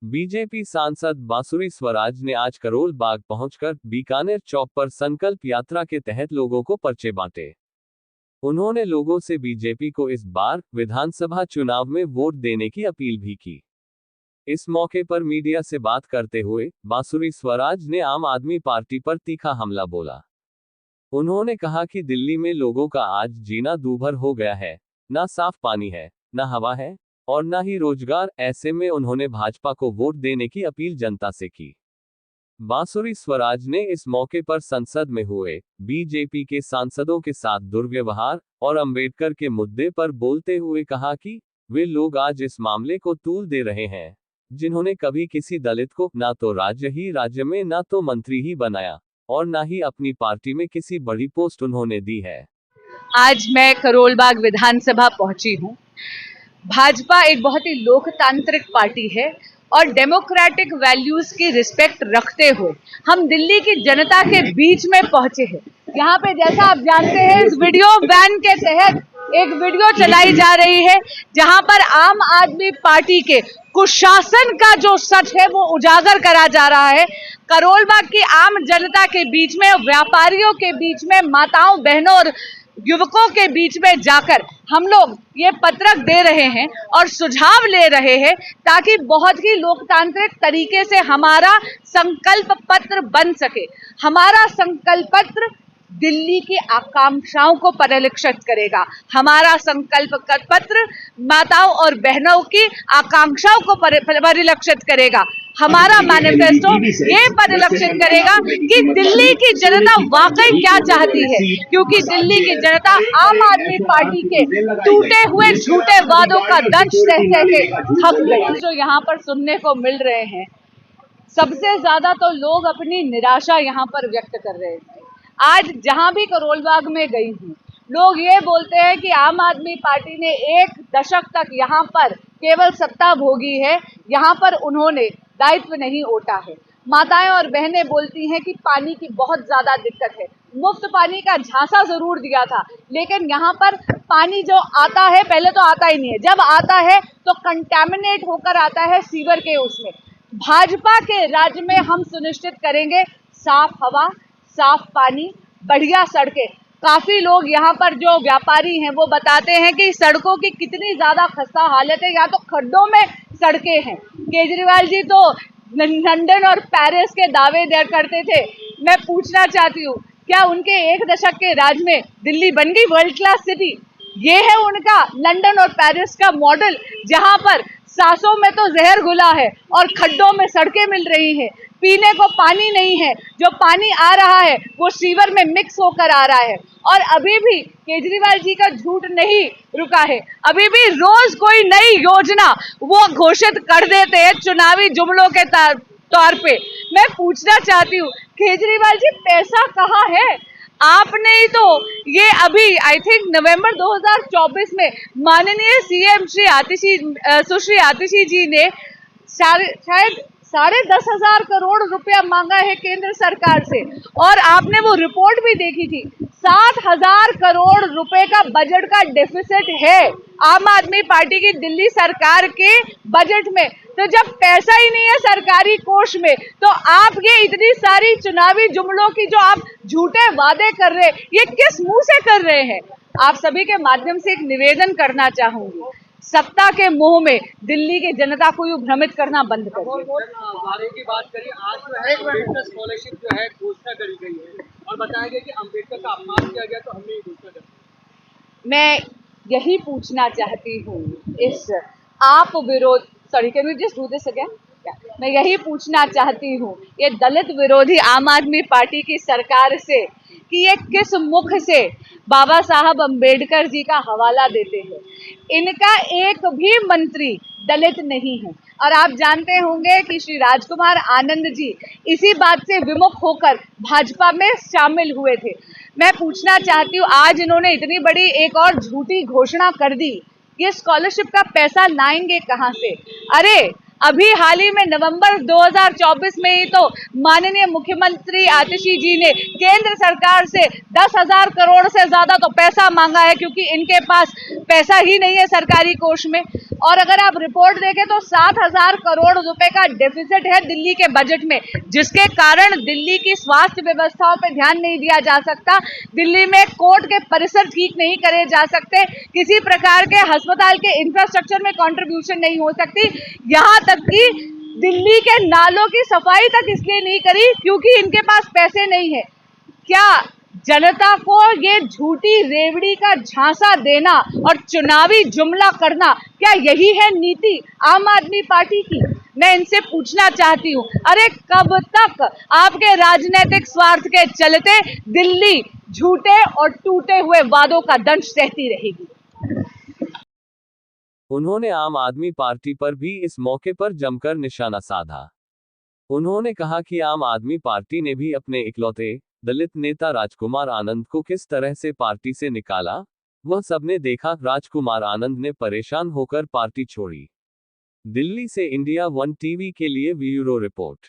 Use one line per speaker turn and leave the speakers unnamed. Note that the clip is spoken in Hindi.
बीजेपी सांसद बांसुरी स्वराज ने आज करोल बाग पहुंचकर बीकानेर चौक पर संकल्प यात्रा के तहत लोगों को पर्चे बांटे। उन्होंने लोगों से बीजेपी को इस बार विधानसभा चुनाव में वोट देने की अपील भी की। इस मौके पर मीडिया से बात करते हुए बांसुरी स्वराज ने आम आदमी पार्टी पर तीखा हमला बोला। उन्होंने कहा कि दिल्ली में लोगों का आज जीना दूभर हो गया है, ना साफ पानी है, ना हवा है और ना ही रोजगार। ऐसे में उन्होंने भाजपा को वोट देने की अपील जनता से की। बांसुरी स्वराज ने इस मौके पर संसद में हुए बीजेपी के सांसदों के साथ दुर्व्यवहार और अंबेडकर के मुद्दे पर बोलते हुए कहा कि वे लोग आज इस मामले को तूल दे रहे हैं, जिन्होंने कभी किसी दलित को ना तो राज्य में ना तो मंत्री ही बनाया और ना ही अपनी पार्टी में किसी बड़ी पोस्ट उन्होंने दी है।
आज मैं करोल बाग विधानसभा पहुंची हूं। भाजपा एक बहुत ही लोकतांत्रिक पार्टी है और डेमोक्रेटिक वैल्यूज की रिस्पेक्ट रखते हुए हम दिल्ली की जनता के बीच में पहुंचे हैं। यहाँ पे जैसा आप जानते हैं, इस वीडियो वैन के तहत एक वीडियो चलाई जा रही है जहां पर आम आदमी पार्टी के कुशासन का जो सच है वो उजागर करा जा रहा है। करोल बाग की आम जनता के बीच में, व्यापारियों के बीच में, माताओं बहनों और युवकों के बीच में जाकर हम लोग ये पत्रक दे रहे हैं और सुझाव ले रहे हैं ताकि बहुत ही लोकतांत्रिक तरीके से हमारा संकल्प पत्र बन सके। हमारा संकल्प पत्र दिल्ली की आकांक्षाओं को परिलक्षित करेगा। हमारा संकल्प पत्र माताओं और बहनों की आकांक्षाओं को परिलक्षित करेगा। हमारा मैनिफेस्टो ये परिलक्षित करेगा कि दिल्ली की जनता वाकई क्या चाहती है, क्योंकि दिल्ली की जनता आम आदमी पार्टी के टूटे हुए झूठे वादों का दंश सह के थक गई। जो यहाँ पर सुनने को मिल रहे हैं, सबसे ज्यादा तो लोग अपनी निराशा यहाँ पर व्यक्त कर रहे हैं। आज जहां भी करोल बाग में गई हूँ, लोग ये बोलते हैं कि आम आदमी पार्टी ने 1 दशक तक यहाँ पर केवल सत्ता भोगी है, यहाँ पर उन्होंने दायित्व नहीं ओटा है। माताएं और बहनें बोलती हैं कि पानी की बहुत ज्यादा दिक्कत है। मुफ्त पानी का झांसा जरूर दिया था, लेकिन यहाँ पर पानी जो आता है, पहले तो आता ही नहीं है, जब आता है तो कंटैमिनेट होकर आता है सीवर के उसमें। भाजपा के राज्य में हम सुनिश्चित करेंगे साफ हवा, साफ पानी, बढ़िया सड़कें। काफी लोग यहाँ पर जो व्यापारी हैं वो बताते हैं कि सड़कों की कितनी ज्यादा खस्ता हालत है, या तो खड्डों में सड़कें हैं। केजरीवाल जी तो लंदन और पेरिस के दावे दे करते थे। मैं पूछना चाहती हूँ, क्या उनके 1 दशक के राज में दिल्ली बन गई वर्ल्ड क्लास सिटी? ये है उनका लंदन और पेरिस का मॉडल, जहाँ पर सांसों में तो जहर घुला है और खड्डों में सड़कें मिल रही हैं। पीने को पानी नहीं है, जो पानी आ रहा है वो सीवर में मिक्स होकर आ रहा है। और अभी भी केजरीवाल जी का झूठ नहीं रुका है, अभी भी रोज कोई नई योजना वो घोषित कर देते हैं चुनावी जुमलों के तौर पे। मैं पूछना चाहती हूँ, केजरीवाल जी पैसा कहाँ है? आपने ही तो ये अभी आई थिंक नवंबर 2024 में माननीय सीएम सुश्री आतिशी जी ने शायद 10,500 करोड़ रुपया मांगा है केंद्र सरकार से, और आपने वो रिपोर्ट भी देखी थी। 7,000 करोड़ रुपए का बजट का डेफिसिट है आम आदमी पार्टी की दिल्ली सरकार के बजट में। तो जब पैसा ही नहीं है सरकारी कोष में, तो आप ये इतनी सारी चुनावी जुमलों की जो आप झूठे वादे कर रहे हैं, ये किस मुंह से कर रहे हैं? आप सभी के माध्यम से एक निवेदन करना चाहूंगी, सत्ता के मोह में दिल्ली के जनता को यूं भ्रमित करना बंद करिए।
की बात करिए, आज जो है अम्बेडकर स्कॉलरशिप जो है घोषणा करी गई है और बताया गया कि अम्बेडकर का अपमान किया गया, तो हमने ये घोषणा कर।
मैं यही पूछना चाहती हूँ, इस आप विरोध can you just do this again? मैं यही पूछना चाहती हूँ ये दलित विरोधी आम आदमी पार्टी की सरकार से कि ये किस मुख से बाबा साहब अम्बेडकर जी का हवाला देते हैं। इनका एक भी मंत्री दलित नहीं है, और आप जानते होंगे कि श्री राजकुमार आनंद जी इसी बात से विमुख होकर भाजपा में शामिल हुए थे। मैं पूछना चाहती हूँ, आज इन्होंने इतनी बड़ी एक और झूठी घोषणा कर दी, ये स्कॉलरशिप का पैसा लाएंगे कहाँ से? अरे अभी हाल ही में नवंबर 2024 में ही तो माननीय मुख्यमंत्री आतिशी जी ने केंद्र सरकार से 10,000 करोड़ से ज्यादा तो पैसा मांगा है, क्योंकि इनके पास पैसा ही नहीं है सरकारी कोष में। और अगर आप रिपोर्ट देखें तो 7,000 करोड़ रुपए का डेफिसिट है दिल्ली के बजट में, जिसके कारण दिल्ली की स्वास्थ्य व्यवस्थाओं पे ध्यान नहीं दिया जा सकता। दिल्ली में कोर्ट के परिसर ठीक नहीं करे जा सकते, किसी प्रकार के अस्पताल के इंफ्रास्ट्रक्चर में कंट्रीब्यूशन नहीं हो सकती। यहाँ तक कि दिल्ली के नालों की सफाई तक इसलिए नहीं करी क्योंकि इनके पास पैसे नहीं है। क्या जनता को ये झूठी रेवड़ी का झांसा देना और चुनावी जुमला करना, क्या यही है नीति आम आदमी पार्टी की? मैं इनसे पूछना चाहती हूँ, अरे कब तक आपके राजनीतिक स्वार्थ के चलते दिल्ली झूठे और टूटे हुए वादों का दंश सहती रहेगी?
उन्होंने आम आदमी पार्टी पर भी इस मौके पर जमकर निशाना साधा। उन्होंने कहा कि आम आदमी पार्टी ने भी अपने इकलौते दलित नेता राजकुमार आनंद को किस तरह से पार्टी से निकाला, वह सबने देखा। राजकुमार आनंद ने परेशान होकर पार्टी छोड़ी। दिल्ली से इंडिया वन टीवी के लिए ब्यूरो रिपोर्ट।